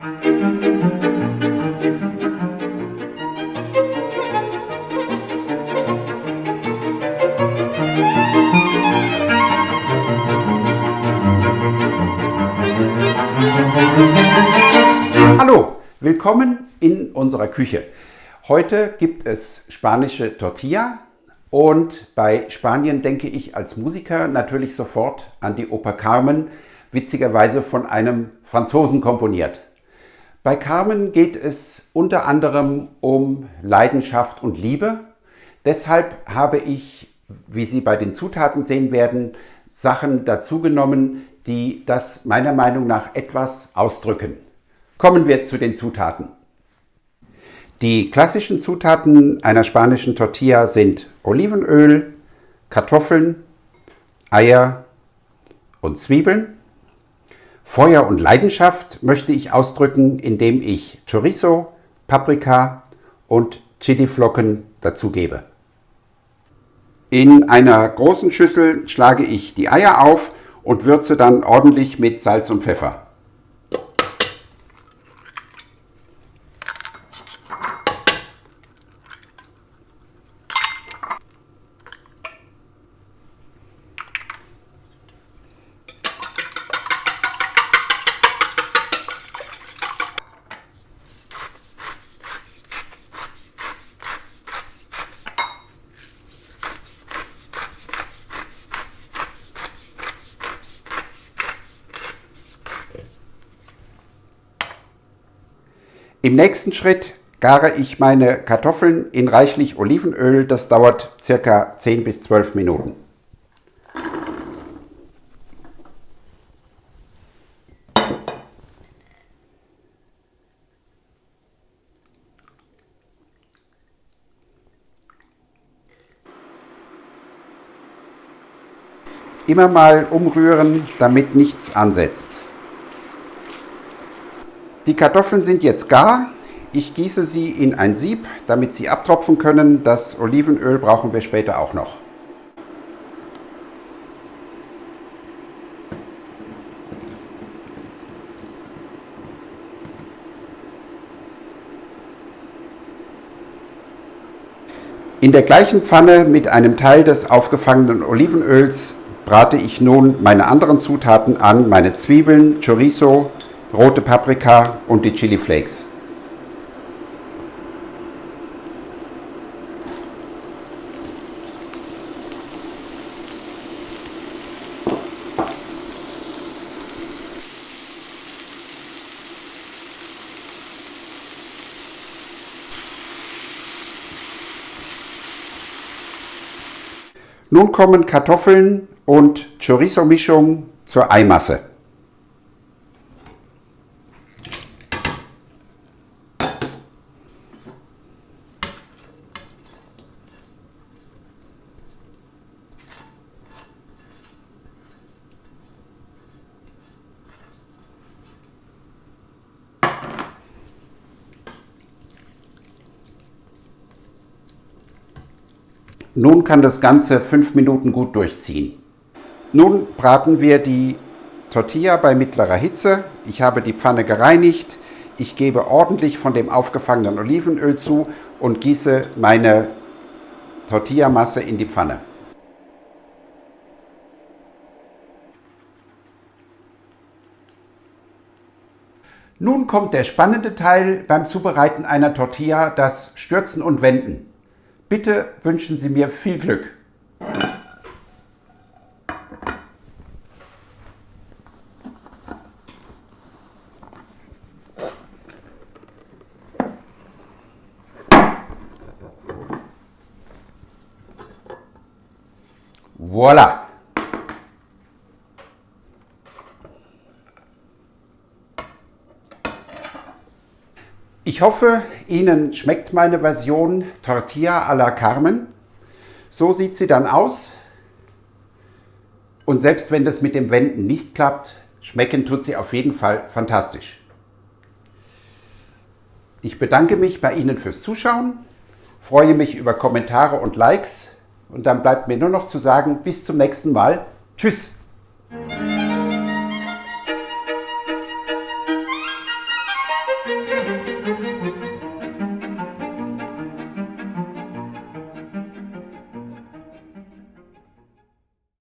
Hallo, willkommen in unserer Küche. Heute gibt es spanische Tortilla und bei Spanien denke ich als Musiker natürlich sofort an die Oper Carmen, witzigerweise von einem Franzosen komponiert. Bei Carmen geht es unter anderem um Leidenschaft und Liebe. Deshalb habe ich, wie Sie bei den Zutaten sehen werden, Sachen dazugenommen, die das meiner Meinung nach etwas ausdrücken. Kommen wir zu den Zutaten. Die klassischen Zutaten einer spanischen Tortilla sind Olivenöl, Kartoffeln, Eier und Zwiebeln. Feuer und Leidenschaft möchte ich ausdrücken, indem ich Chorizo, Paprika und Chiliflocken dazugebe. In einer großen Schüssel schlage ich die Eier auf und würze dann ordentlich mit Salz und Pfeffer. Im nächsten Schritt gare ich meine Kartoffeln in reichlich Olivenöl. Das dauert ca. 10 bis 12 Minuten. Immer mal umrühren, damit nichts ansetzt. Die Kartoffeln sind jetzt gar. Ich gieße sie in ein Sieb, damit sie abtropfen können. Das Olivenöl brauchen wir später auch noch. In der gleichen Pfanne mit einem Teil des aufgefangenen Olivenöls brate ich nun meine anderen Zutaten an, meine Zwiebeln, Chorizo, rote Paprika und die Chili Flakes. Nun kommen Kartoffeln und Chorizo-Mischung zur Eimasse. Nun kann das Ganze 5 Minuten gut durchziehen. Nun braten wir die Tortilla bei mittlerer Hitze. Ich habe die Pfanne gereinigt. Ich gebe ordentlich von dem aufgefangenen Olivenöl zu und gieße meine Tortillamasse in die Pfanne. Nun kommt der spannende Teil beim Zubereiten einer Tortilla, das Stürzen und Wenden. Bitte wünschen Sie mir viel Glück. Voilà! Ich hoffe, Ihnen schmeckt meine Version Tortilla à la Carmen. So sieht sie dann aus. Und selbst wenn das mit dem Wenden nicht klappt, schmecken tut sie auf jeden Fall fantastisch. Ich bedanke mich bei Ihnen fürs Zuschauen, freue mich über Kommentare und Likes und dann bleibt mir nur noch zu sagen, bis zum nächsten Mal. Tschüss!